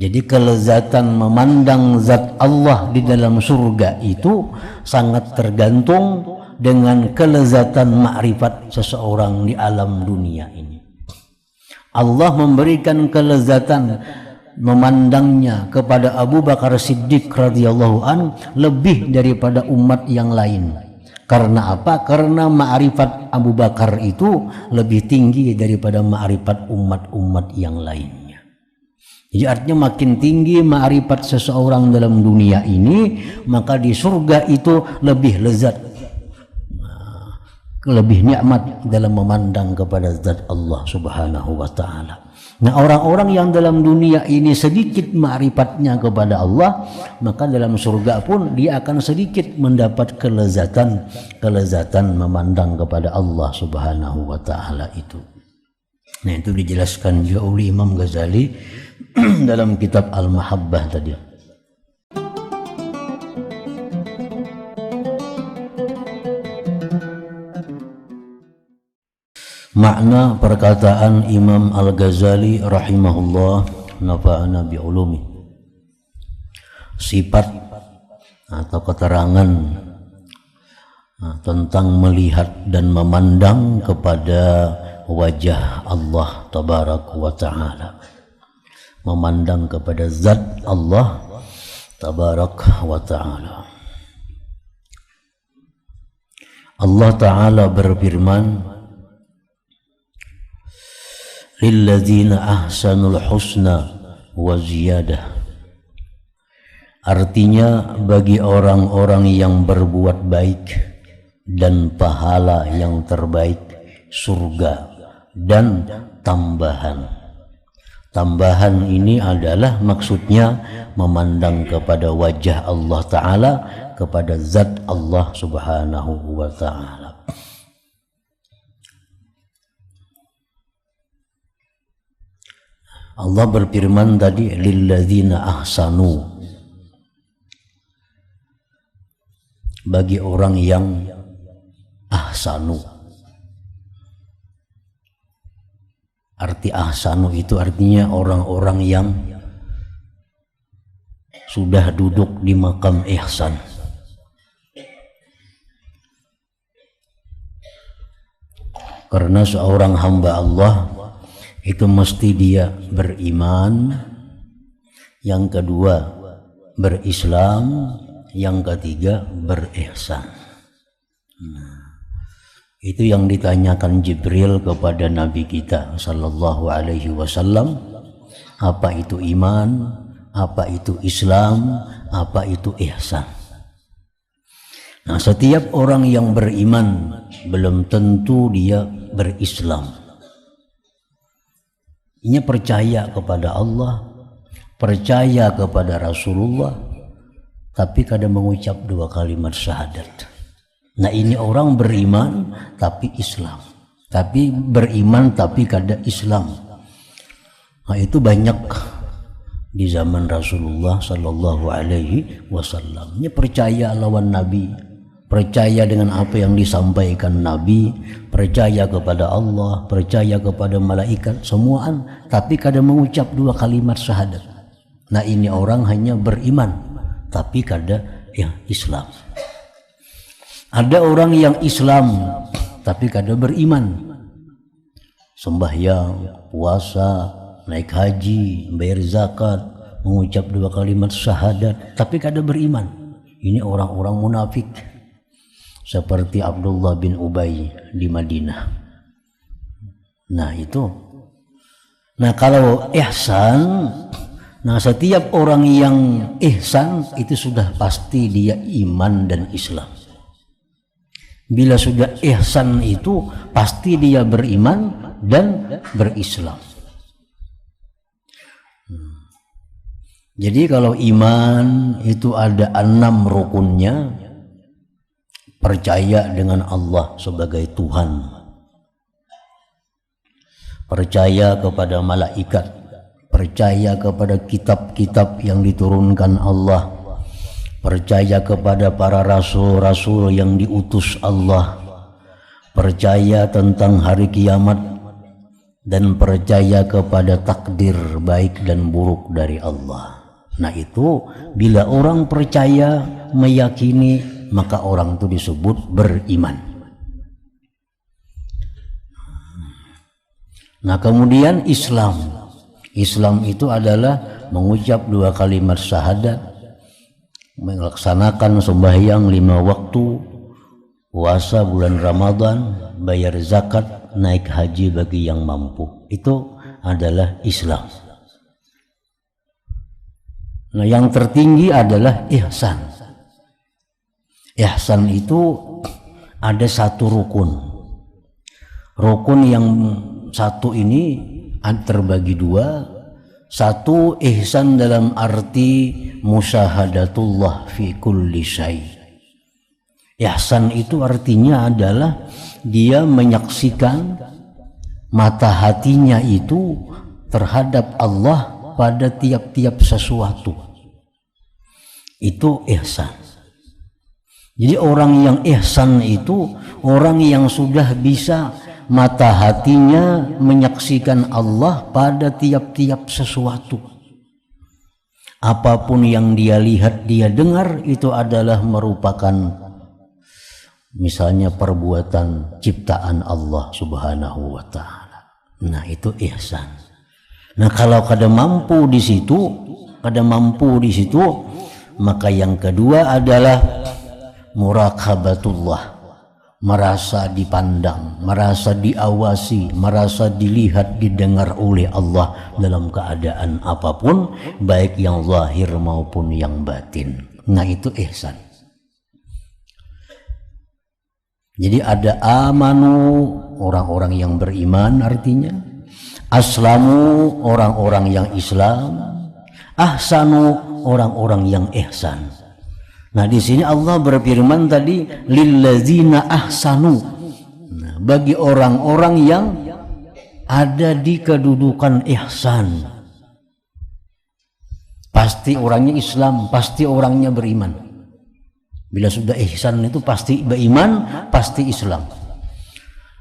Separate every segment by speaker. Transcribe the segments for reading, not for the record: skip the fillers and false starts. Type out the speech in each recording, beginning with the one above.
Speaker 1: Jadi kelezatan memandang zat Allah di dalam surga itu sangat tergantung dengan kelezatan ma'rifat seseorang di alam dunia ini. Allah memberikan kelezatan memandangnya kepada Abu Bakar Siddiq radhiyallahu an lebih daripada umat yang lain. Karena apa? Karena ma'rifat Abu Bakar itu lebih tinggi daripada ma'rifat umat-umat yang lainnya. Jadi artinya makin tinggi ma'rifat seseorang dalam dunia ini, maka di surga itu lebih lezat, lebih nikmat dalam memandang kepada zat Allah subhanahu wa ta'ala. Nah, orang-orang yang dalam dunia ini sedikit ma'rifatnya kepada Allah, maka dalam surga pun dia akan sedikit mendapat kelezatan memandang kepada Allah subhanahu wa ta'ala itu. Nah, itu dijelaskan juga oleh Imam Ghazali dalam kitab Al-Mahabbah tadi. Makna perkataan Imam Al-Ghazali rahimahullah, nafa'ana bi'ulumi. Sifat atau keterangan tentang melihat dan memandang kepada wajah Allah tabaraka wa ta'ala, memandang kepada zat Allah tabaraka wa ta'ala. Allah Ta'ala berfirman, lilladzina ahsanul husna wa ziyadah. Artinya bagi orang-orang yang berbuat baik dan pahala yang terbaik surga dan tambahan. Tambahan ini adalah maksudnya memandang kepada wajah Allah Ta'ala, kepada zat Allah Subhanahu wa Ta'ala. Allah berfirman tadi, lilladzina ahsanu, bagi orang yang ahsanu. Arti ahsanu itu artinya orang-orang yang sudah duduk di makam ihsan. Karena seorang hamba Allah itu mesti dia beriman, yang kedua berislam, yang ketiga berihsan. Itu yang ditanyakan Jibril kepada Nabi kita sallallahu alaihi wasallam, apa itu iman, apa itu Islam, apa itu ihsan. Nah, setiap orang yang beriman belum tentu dia berislam. Ini percaya kepada Allah, percaya kepada Rasulullah, tapi kadang mengucap 2 kalimat syahadat. Nah, ini orang beriman tapi Islam, tapi beriman tapi kada Islam. Nah, itu banyak di zaman Rasulullah sallallahu alaihi wasallam. Ini percaya lawan Nabi, percaya dengan apa yang disampaikan Nabi, percaya kepada Allah, percaya kepada malaikat, semuaan, tapi kadang mengucap 2 kalimat syahadat. Nah, ini orang hanya beriman tapi kada ya Islam. Ada orang yang Islam tapi kada beriman, sembahyang, puasa, naik haji, bayar zakat, mengucap 2 kalimat syahadat, tapi kada beriman. Ini orang-orang munafik seperti Abdullah bin Ubay di Madinah. Nah, itu. Nah, kalau ihsan, nah setiap orang yang ihsan itu sudah pasti dia iman dan Islam. Bila sudah ihsan itu pasti dia beriman dan berislam. Jadi kalau iman itu ada 6 rukunnya. Percaya dengan Allah sebagai Tuhan, percaya kepada malaikat, percaya kepada kitab-kitab yang diturunkan Allah, percaya kepada para rasul-rasul yang diutus Allah, percaya tentang hari kiamat, dan percaya kepada takdir baik dan buruk dari Allah. Nah itu bila orang percaya, meyakini, maka orang itu disebut beriman. Nah kemudian Islam. Islam itu adalah mengucap 2 kalimat syahadat, melaksanakan sembahyang 5 waktu, puasa bulan Ramadan, bayar zakat, naik haji bagi yang mampu. Itu adalah Islam. Nah yang tertinggi adalah ihsan. Ihsan itu ada 1 rukun. Rukun yang 1 ini terbagi 2. 1 ihsan dalam arti musyahadatullah fi kulli syai'. Ihsan itu artinya adalah dia menyaksikan mata hatinya itu terhadap Allah pada tiap-tiap sesuatu. Itu ihsan. Jadi orang yang ihsan itu orang yang sudah bisa mata hatinya menyaksikan Allah pada tiap-tiap sesuatu. Apapun yang dia lihat, dia dengar, itu adalah merupakan misalnya perbuatan ciptaan Allah Subhanahu wa taala. Nah, itu ihsan. Nah, kalau kada mampu di situ, maka yang kedua adalah muraqabatullah, merasa dipandang, merasa diawasi, merasa dilihat, didengar oleh Allah dalam keadaan apapun, baik yang zahir maupun yang batin. Nah, itu ihsan. Jadi ada amanu, orang-orang yang beriman artinya. Aslamu, orang-orang yang Islam. Ahsanu, orang-orang yang ihsan. Nah, di sini Allah berfirman tadi lillazina ahsanu. Nah, bagi orang-orang yang ada di kedudukan ihsan. Pasti orangnya Islam, pasti orangnya beriman. Bila sudah ihsan itu pasti beriman, pasti Islam.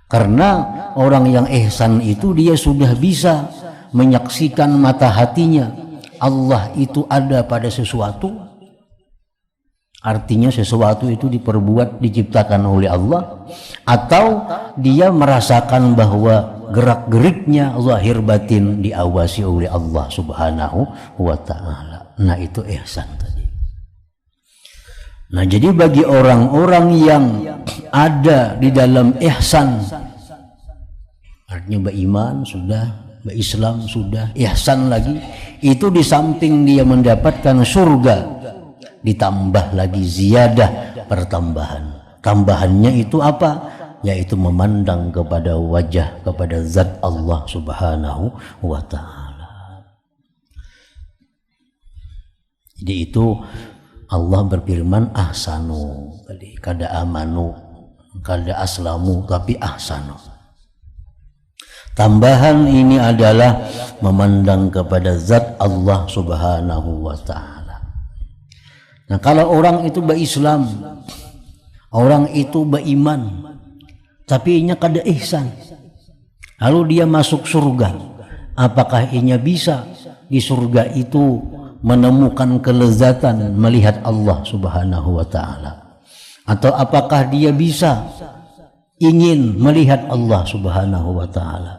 Speaker 1: Karena orang yang ihsan itu dia sudah bisa menyaksikan mata hatinya Allah itu ada pada sesuatu. Artinya sesuatu itu diperbuat, diciptakan oleh Allah, atau dia merasakan bahwa gerak-geriknya zahir batin diawasi oleh Allah Subhanahu wa ta'ala. Nah, itu ihsan tadi. Nah, jadi bagi orang-orang yang ada di dalam ihsan, artinya beriman sudah, berislam sudah, ihsan lagi, itu di samping dia mendapatkan surga, ditambah lagi ziyadah, pertambahan. Tambahannya itu apa? Yaitu memandang kepada wajah, kepada zat Allah Subhanahu wa ta'ala. Jadi itu Allah berfirman ahsanu, kada amanu, kada aslamu, tapi ahsanu. Tambahan ini adalah memandang kepada zat Allah Subhanahu wa ta'ala. Nah, kalau orang itu berislam, orang itu beriman, tapi inya kada ihsan, lalu dia masuk surga, apakah inya bisa di surga itu menemukan kelezatan melihat Allah Subhanahu wa ta'ala? Atau apakah dia bisa ingin melihat Allah Subhanahu wa ta'ala?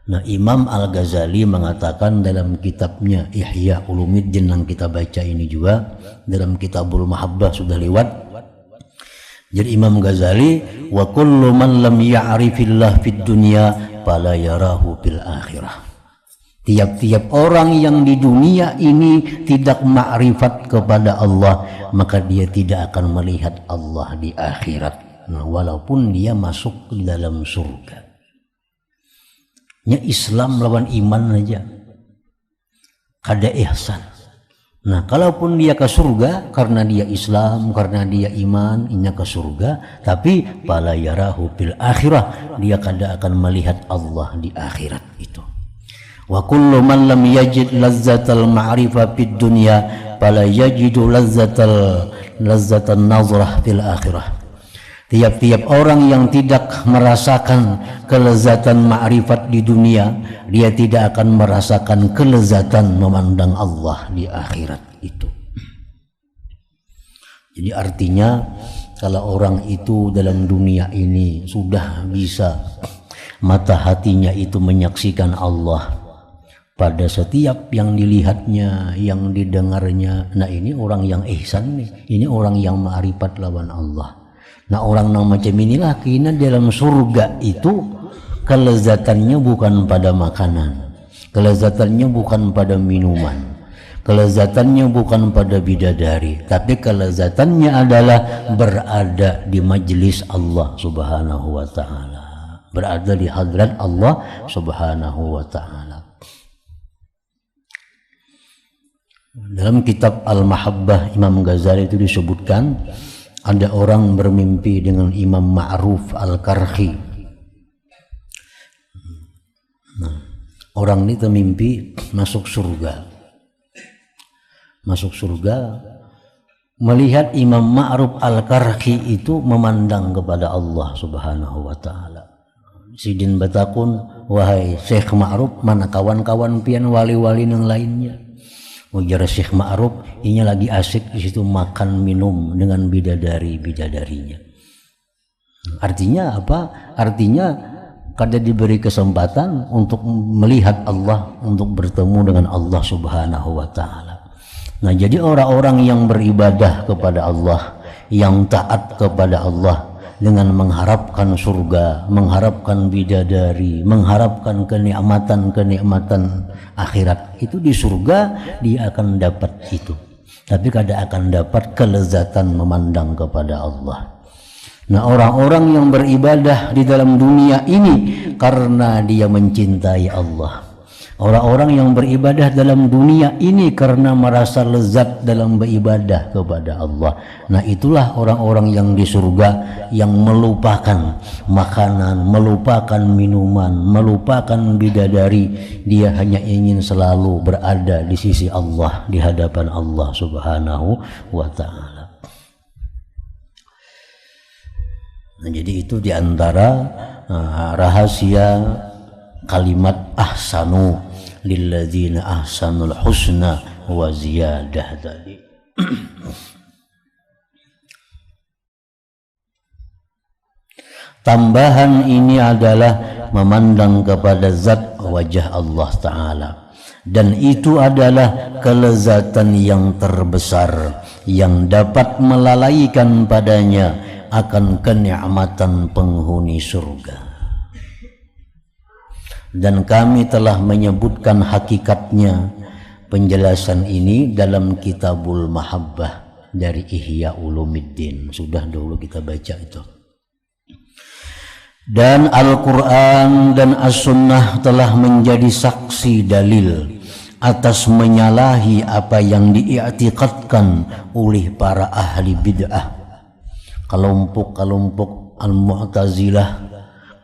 Speaker 1: Nah, Imam Al-Ghazali mengatakan dalam kitabnya Ihya Ulumuddin yang kita baca ini juga, dalam Kitabul Mahabbah sudah lewat. Jadi Imam Ghazali, wa kullu man lam ya'rifillah fid dunya fala yarahu fil akhirah. Tiap-tiap orang yang di dunia ini tidak ma'rifat kepada Allah, maka dia tidak akan melihat Allah di akhirat. Nah, walaupun dia masuk ke dalam surga. Nya Islam lawan iman aja, kada ihsan. Nah, kalaupun dia ke surga karena dia Islam, karena dia iman, inya ke surga, tapi fala yarahu fil akhirah, dia kada akan melihat Allah di akhirat itu. Wa kullu man lam yajid lazzatal ma'rifah fid dunya fala yajidu lazzatan nazrah fil akhirah. Tiap-tiap orang yang tidak merasakan kelezatan ma'rifat di dunia, dia tidak akan merasakan kelezatan memandang Allah di akhirat itu. Jadi artinya kalau orang itu dalam dunia ini sudah bisa mata hatinya itu menyaksikan Allah pada setiap yang dilihatnya, yang didengarnya, nah ini orang yang ihsan nih, ini orang yang ma'rifat lawan Allah. Nah orang yang macam inilah kini dalam surga itu kelezatannya bukan pada makanan, kelezatannya bukan pada minuman, kelezatannya bukan pada bidadari, tapi kelezatannya adalah berada di majlis Allah Subhanahu wa ta'ala, berada di hadrat Allah Subhanahu wa ta'ala. Dalam kitab Al-Mahabbah Imam Ghazali itu disebutkan ada orang bermimpi dengan Imam Ma'ruf Al-Karhi. Nah, orang ini termimpi masuk surga. Masuk surga, melihat Imam Ma'ruf Al-Karhi itu memandang kepada Allah Subhanahu wa ta'ala. Sidin batakun, wahai Syekh Ma'ruf, mana kawan-kawan pian wali-wali yang lainnya? Ujar Syekh Ma'ruf, ini lagi asik di situ makan minum dengan bidadarinya. Artinya apa? Artinya kada diberi kesempatan untuk melihat Allah, untuk bertemu dengan Allah Subhanahu wa ta'ala. Nah jadi orang-orang yang beribadah kepada Allah, yang taat kepada Allah dengan mengharapkan surga, mengharapkan bidadari, mengharapkan kenikmatan akhirat, itu di surga dia akan dapat itu, tapi kada akan dapat kelezatan memandang kepada Allah. Nah orang-orang yang beribadah di dalam dunia ini karena dia mencintai Allah, orang-orang yang beribadah dalam dunia ini karena merasa lezat dalam beribadah kepada Allah. Nah itulah orang-orang yang di surga yang melupakan makanan, melupakan minuman, melupakan bidadari. Dia hanya ingin selalu berada di sisi Allah, di hadapan Allah Subhanahu wa ta'ala. Nah, jadi itu diantara rahasia kalimat ahsanu lilladzina ahsanul husna wa ziyadah tadi. Tambahan ini adalah memandang kepada zat wajah Allah Ta'ala, dan itu adalah kelezatan yang terbesar yang dapat melalaikan padanya akan kenikmatan penghuni surga. Dan kami telah menyebutkan hakikatnya penjelasan ini dalam Kitabul Mahabbah dari Ihya Ulumuddin. Sudah dulu kita baca itu. Dan Al-Quran dan As-Sunnah telah menjadi saksi dalil atas menyalahi apa yang diiktikadkan oleh para ahli bid'ah, kelompok Al-Mu'tazilah,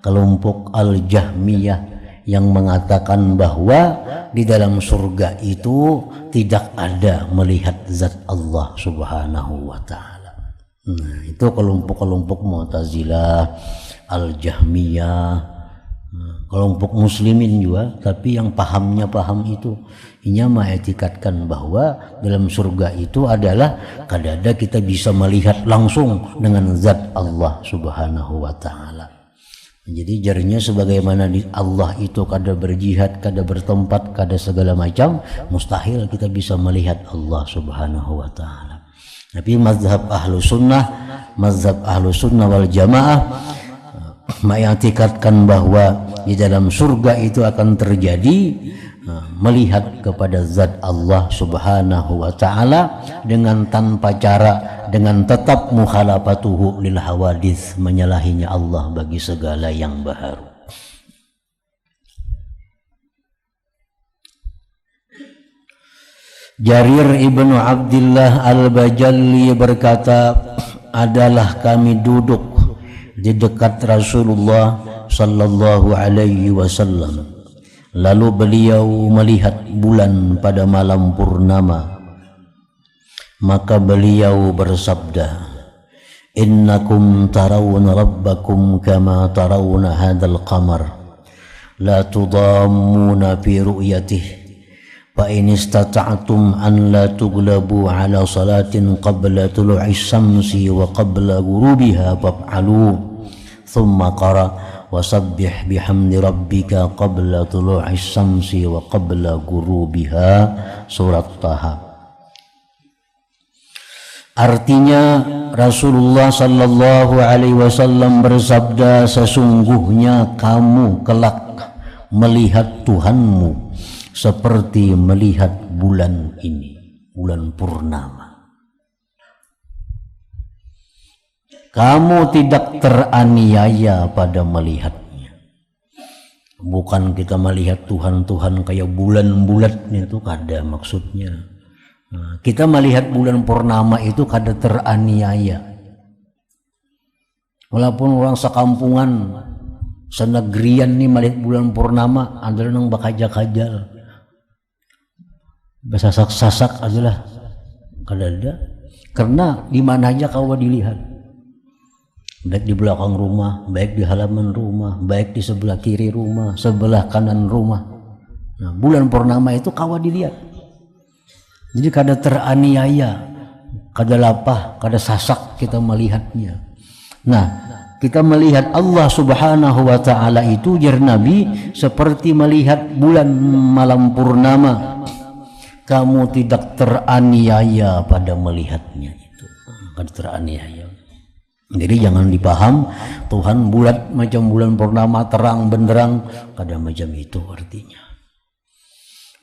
Speaker 1: kelompok Al-Jahmiyah, yang mengatakan bahwa di dalam surga itu tidak ada melihat zat Allah Subhanahu wa ta'ala. Nah, itu kelompok-kelompok Mu'tazilah, Al-Jahmiyah, kelompok muslimin juga, tapi yang pahamnya paham itu inya mengetikatkan bahwa dalam surga itu adalah kadada kita bisa melihat langsung dengan zat Allah Subhanahu wa ta'ala. Jadi jarinya sebagaimana Allah itu kada berjihad, kada bertempat, kada segala macam, mustahil kita bisa melihat Allah Subhanahu wa ta'ala. Tapi mazhab ahlu sunnah wal jamaah mengiktikadkan bahwa di dalam surga itu akan terjadi melihat kepada zat Allah Subhanahu wa ta'ala dengan tanpa cara, dengan tetap mukhalafatuhu lil hawadits, menyalahinya Allah bagi segala yang baharu. Jarir ibnu Abdullah al-Bajalli berkata, adalah kami duduk di dekat Rasulullah sallallahu alaihi wasallam, lalu beliau melihat bulan pada malam purnama, maka beliau bersabda, innakum tarawna rabbakum kama tarawna hadzal qamar la tudammuna fi ru'yatihi fa in istata'tum an la tughlabu ala salatin qabla tulu'i syamsi wa qabla ghurubiha faf'alu thumma qara wasabbih bihamdi rabbika qabla tulu'i syamsi wa qabla ghurubiha. Surat Taha. Artinya Rasulullah sallallahu alaihi wasallam bersabda, sesungguhnya kamu kelak melihat Tuhanmu seperti melihat bulan ini, bulan purnama. Kamu tidak teraniaya pada melihatnya. Bukan kita melihat Tuhan kayak bulan-bulan itu kada maksudnya. Kita melihat bulan purnama itu kada teraniaya. Walaupun orang sekampungan, senegrian nih melihat bulan purnama adalah nang bakajak-kajal, basasak-sasak adalah kada ada. Karena di mana aja kau dilihat, baik di belakang rumah, baik di halaman rumah, baik di sebelah kiri rumah, sebelah kanan rumah. Nah, bulan purnama itu kau dilihat. Jadi kada teraniaya, kada lapah, kada sasak kita melihatnya. Nah, kita melihat Allah subhanahu wa ta'ala itu jar Nabi seperti melihat bulan malam purnama. Kamu tidak teraniaya pada melihatnya itu. Kada teraniaya. Jadi jangan dipaham Tuhan bulat macam bulan purnama terang benderang, kada macam itu artinya.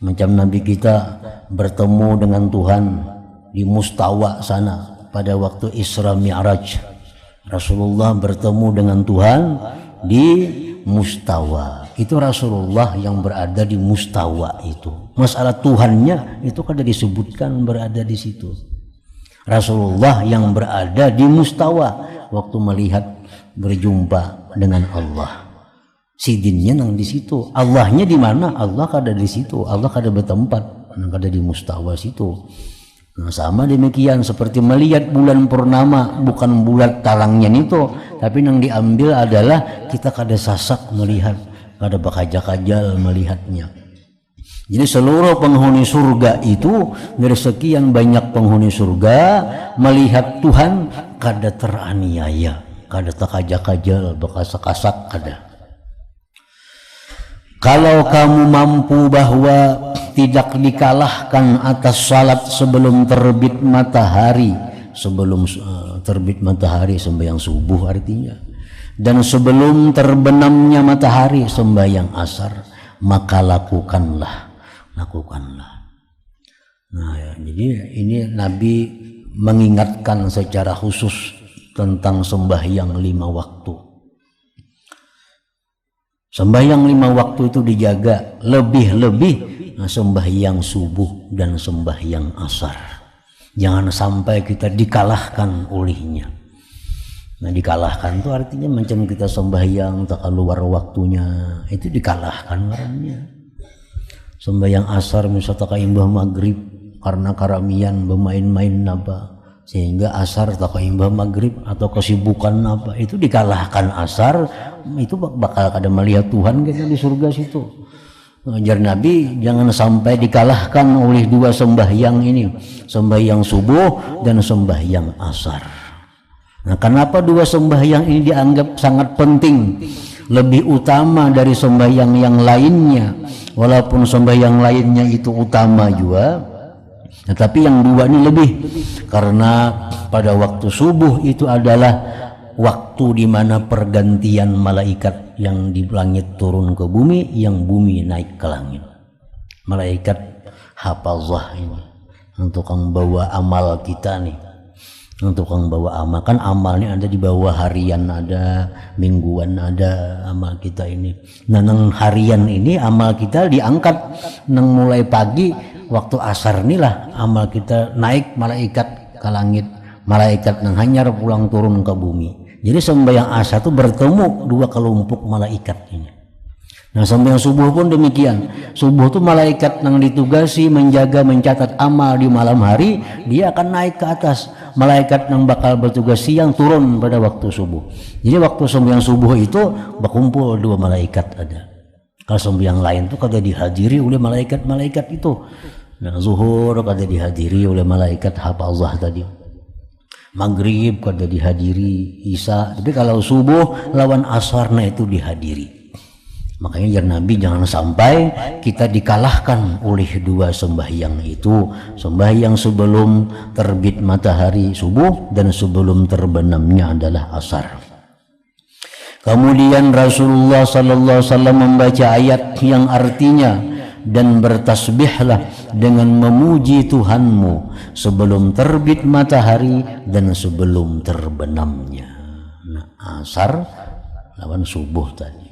Speaker 1: Macam Nabi kita bertemu dengan Tuhan di Mustawa sana pada waktu Isra Mi'raj. Rasulullah bertemu dengan Tuhan di Mustawa. Itu Rasulullah yang berada di Mustawa itu. Masalah Tuhannya itu kada disebutkan berada di situ. Rasulullah yang berada di Mustawa waktu melihat berjumpa dengan Allah. Sidinnya nang di situ, Allahnya di mana? Allah kada di situ, Allah kada bertempat, kada di Mustawa situ. Nah, sama demikian seperti melihat bulan purnama, bukan bulat talangnya itu, tapi yang diambil adalah kita kada sasak melihat, kada bakajak-kajal melihatnya. Jadi seluruh penghuni surga itu, dari sekian banyak penghuni surga, melihat Tuhan kada teraniaya, kada takajak-kajal, bakasak-kasak kada. Kalau kamu mampu bahwa tidak dikalahkan atas salat sebelum terbit matahari, sebelum terbit matahari sembahyang subuh artinya, dan sebelum terbenamnya matahari sembahyang asar, maka lakukanlah. Nah ya, jadi ini Nabi mengingatkan secara khusus tentang sembahyang 5 waktu. Sembahyang 5 waktu itu dijaga, lebih-lebih sembahyang subuh dan sembahyang asar. Jangan sampai kita dikalahkan olehnya. Nah, dikalahkan itu artinya macam kita sembahyang tak keluar waktunya, itu dikalahkan orangnya. Sembahyang asar misalnya tak imbah maghrib karena karamian bermain-main apa, sehingga asar tak imbah maghrib atau kesibukan apa, itu dikalahkan asar, itu bakal kada melihat Tuhan kita di surga situ. Ajar Nabi jangan sampai dikalahkan oleh 2 sembahyang ini, sembahyang subuh dan sembahyang asar. Nah, kenapa 2 sembahyang ini dianggap sangat penting, lebih utama dari sembahyang yang lainnya, walaupun sembahyang lainnya itu utama juga, tetapi yang 2 ini lebih, karena pada waktu subuh itu adalah waktu di mana pergantian malaikat yang di langit turun ke bumi, yang bumi naik ke langit. Malaikat hafazah ini, untuk yang bawa amal kita nih, untuk yang bawa amal, kan amalnya ada di bawah harian, ada mingguan, ada amal kita ini. Nah, nang harian ini amal kita diangkat nang mulai pagi waktu asar inilah amal kita naik malaikat ke langit, malaikat nang hanyar pulang turun ke bumi. Jadi sembahyang asar itu bertemu 2 kelompok malaikat ini. Nah, sembahyang subuh pun demikian. Subuh itu malaikat yang ditugasi menjaga, mencatat amal di malam hari, dia akan naik ke atas. malaikat yang bakal bertugas siang turun pada waktu subuh. Jadi waktu sembahyang subuh itu berkumpul dua malaikat ada. Kalau sembahyang lain itu kada dihadiri oleh malaikat-malaikat itu. Nah, zuhur kada dihadiri oleh malaikat hafazah tadi. Maghrib kada dihadiri, isya. Tapi kalau subuh lawan asarna itu dihadiri. Makanya Nabi jangan sampai kita dikalahkan oleh dua sembahyang itu, sembahyang sebelum terbit matahari subuh dan sebelum terbenamnya adalah asar. Kemudian Rasulullah sallallahu alaihi wasallam membaca ayat yang artinya dan bertasbihlah dengan memuji Tuhanmu sebelum terbit matahari dan sebelum terbenamnya. Nah, asar lawan subuh tadi.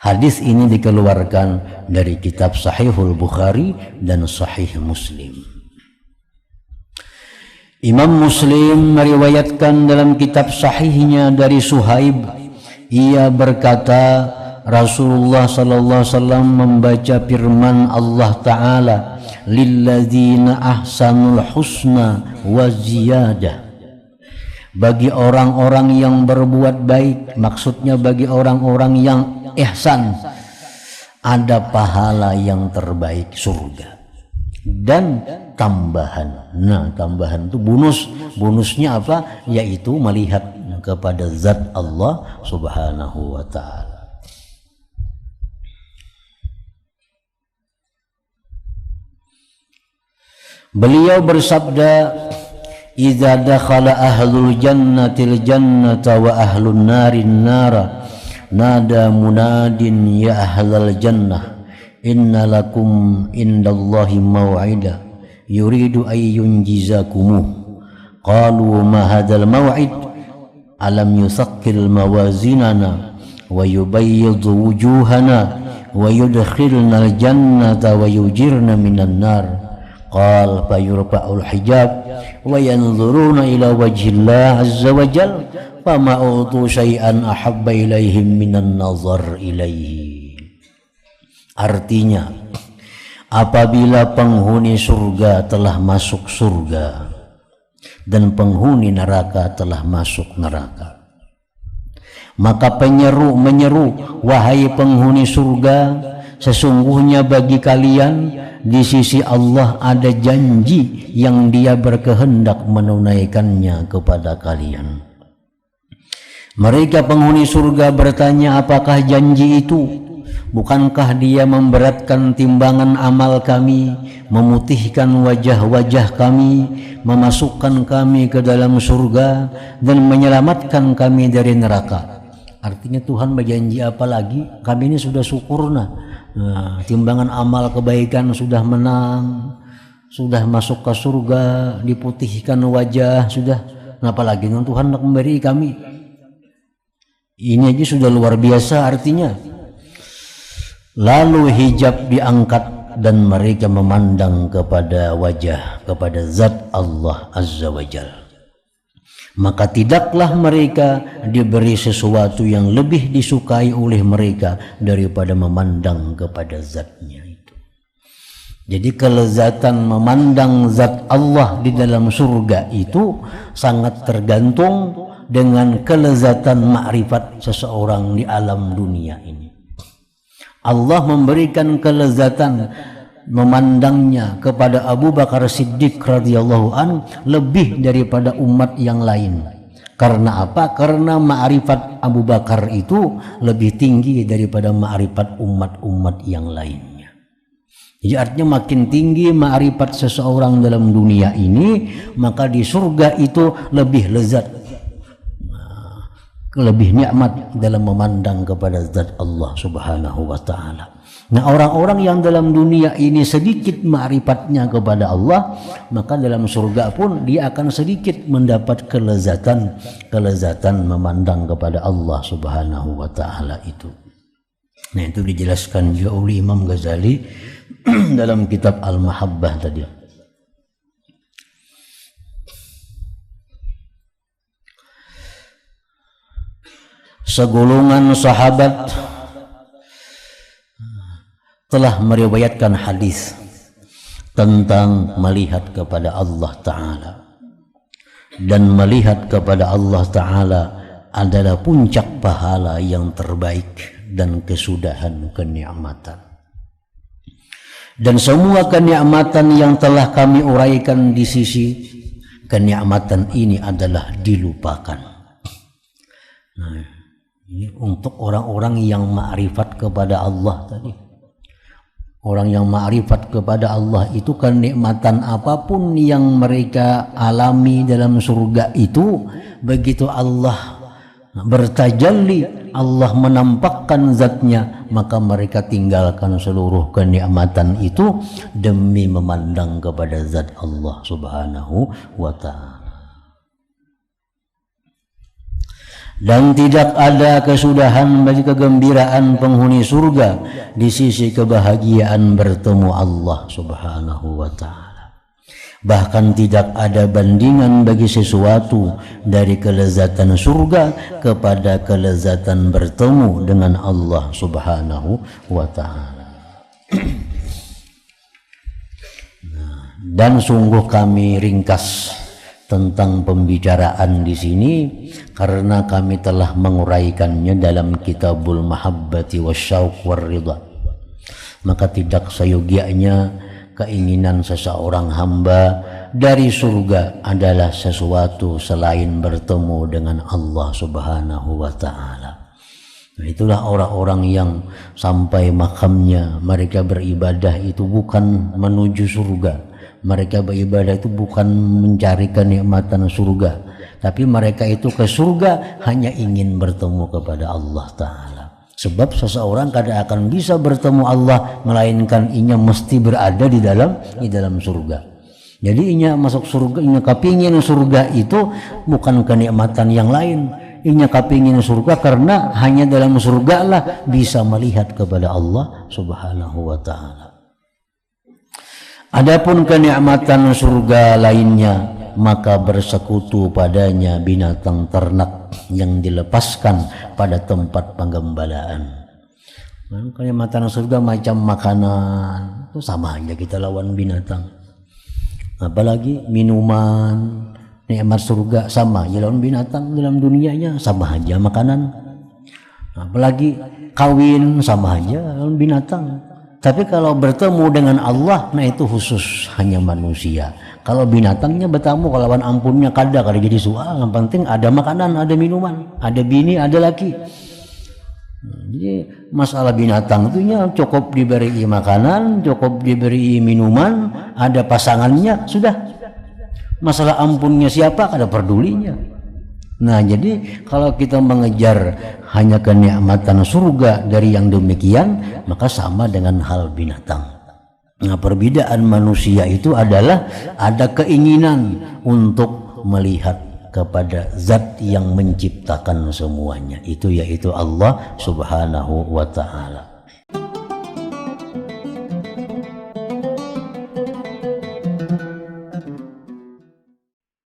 Speaker 1: Hadis ini dikeluarkan dari kitab Sahihul Bukhari dan Sahih Muslim. Imam Muslim meriwayatkan dalam kitab sahihnya dari Suhaib, ia berkata Rasulullah sallallahu alaihi wasallam membaca firman Allah taala, lilladzina ahsanul husna wa ziyadah. Bagi orang-orang yang berbuat baik, maksudnya bagi orang-orang yang ihsan, ada pahala yang terbaik, surga dan tambahan. Nah, tambahan itu bonusnya apa? Yaitu melihat kepada zat Allah subhanahu wa ta'ala. Beliau bersabda, idza dakhala ahlul jannatil jannata wa ahlun narin nara nada munadin ya ahlal jannah inna lakum indallahi maw'ida yuridu ay yunjizakumu. Qalu ma hadzal maw'id alam yusaqqil mawazinana wa yubayyid wujuhana wa yudkhilna al-jannata wa yujirna minan nar. Qal fayurfa'ul hijab wa yanzuruna ila wajhillah azza wa jalla fama utu syai'an ahabba ilaihim minan nazar ilaihi. Artinya, apabila penghuni surga telah masuk surga dan penghuni neraka telah masuk neraka, maka penyeru menyeru, wahai penghuni surga, sesungguhnya bagi kalian di sisi Allah ada janji yang Dia berkehendak menunaikannya kepada kalian. Mereka penghuni surga bertanya, apakah janji itu? Bukankah Dia memberatkan timbangan amal kami, memutihkan wajah-wajah kami, memasukkan kami ke dalam surga dan menyelamatkan kami dari neraka? Artinya Tuhan berjanji apa lagi? Kami ini sudah syukurna. Nah, timbangan amal kebaikan sudah menang, sudah masuk ke surga, diputihkan wajah, sudah. Kenapa lagi Tuhan nak memberi kami? Ini aja sudah luar biasa artinya. Lalu hijab diangkat dan mereka memandang kepada wajah, kepada zat Allah Azza wa Jalla. Maka tidaklah mereka diberi sesuatu yang lebih disukai oleh mereka daripada memandang kepada zatnya itu. Jadi kelezatan memandang zat Allah di dalam surga itu sangat tergantung dengan kelezatan makrifat seseorang di alam dunia ini. Allah memberikan kelezatan memandangnya kepada Abu Bakar Siddiq radhiyallahu an lebih daripada umat yang lain. Karena apa? Karena ma'rifat Abu Bakar itu lebih tinggi daripada ma'rifat umat-umat yang lainnya. Jadi artinya makin tinggi ma'rifat seseorang dalam dunia ini, maka di surga itu lebih lezat, lebih nikmat dalam memandang kepada zat Allah subhanahu wa ta'ala. Nah, orang-orang yang dalam dunia ini sedikit ma'rifatnya kepada Allah, maka dalam surga pun dia akan sedikit mendapat kelezatan memandang kepada Allah subhanahu wa ta'ala itu. Nah, itu dijelaskan juga oleh Imam Ghazali dalam kitab Al-Mahabbah tadi. Segolongan sahabat telah meriwayatkan hadis tentang melihat kepada Allah Ta'ala. Dan melihat kepada Allah Ta'ala adalah puncak pahala yang terbaik dan kesudahan kenikmatan. Dan semua kenikmatan yang telah kami uraikan di sisi, kenikmatan ini adalah dilupakan. Nah, ini untuk orang-orang yang ma'rifat kepada Allah tadi. Orang yang ma'rifat kepada Allah itu kenikmatan apapun yang mereka alami dalam surga itu, begitu Allah bertajalli, Allah menampakkan zatnya, maka mereka tinggalkan seluruh kenikmatan itu demi memandang kepada zat Allah Subhanahu wa ta'ala. Dan tidak ada kesudahan bagi kegembiraan penghuni surga di sisi kebahagiaan bertemu Allah Subhanahu wa ta'ala. Bahkan tidak ada bandingan bagi sesuatu dari kelezatan surga kepada kelezatan bertemu dengan Allah Subhanahu wa ta'ala. Dan sungguh kami ringkas tentang pembicaraan di sini karena kami telah menguraikannya dalam Kitabul Mahabbati Wasyauq Warridha. Maka tidak seyogianya keinginan seseorang hamba dari surga adalah sesuatu selain bertemu dengan Allah Subhanahu wa ta'ala. Nah, itulah orang-orang yang sampai makamnya mereka beribadah itu bukan menuju surga. Mereka beribadah itu bukan mencari kenikmatan surga, tapi mereka itu ke surga hanya ingin bertemu kepada Allah Ta'ala. Sebab seseorang kadang akan bisa bertemu Allah, melainkan inya mesti berada di dalam surga. Jadi inya masuk surga, inya kepingin surga itu bukan kenikmatan yang lain. Inya kepingin surga karena hanya dalam surga lah bisa melihat kepada Allah Subhanahu wa ta'ala. Adapun kenikmatan surga lainnya, maka bersekutu padanya binatang ternak yang dilepaskan pada tempat penggembalaan. Kenikmatan surga macam makanan, itu sama aja kita lawan binatang. Apalagi minuman, nikmat surga sama aja lawan binatang dalam dunianya, sama aja makanan. Apalagi kawin sama aja lawan binatang. Tapi kalau bertemu dengan Allah, nah itu khusus hanya manusia. Kalau binatangnya bertemu, kalau ampunnya kada jadi soal. Yang penting ada makanan, ada minuman, ada bini, ada laki. Jadi masalah binatang itu cukup diberi makanan, cukup diberi minuman, ada pasangannya, sudah. Masalah ampunnya siapa, kada pedulinya. Nah, jadi kalau kita mengejar hanya kenikmatan surga dari yang demikian, maka sama dengan hal binatang. Nah, perbedaan manusia itu adalah ada keinginan untuk melihat kepada zat yang menciptakan semuanya, itu yaitu Allah Subhanahu wa ta'ala.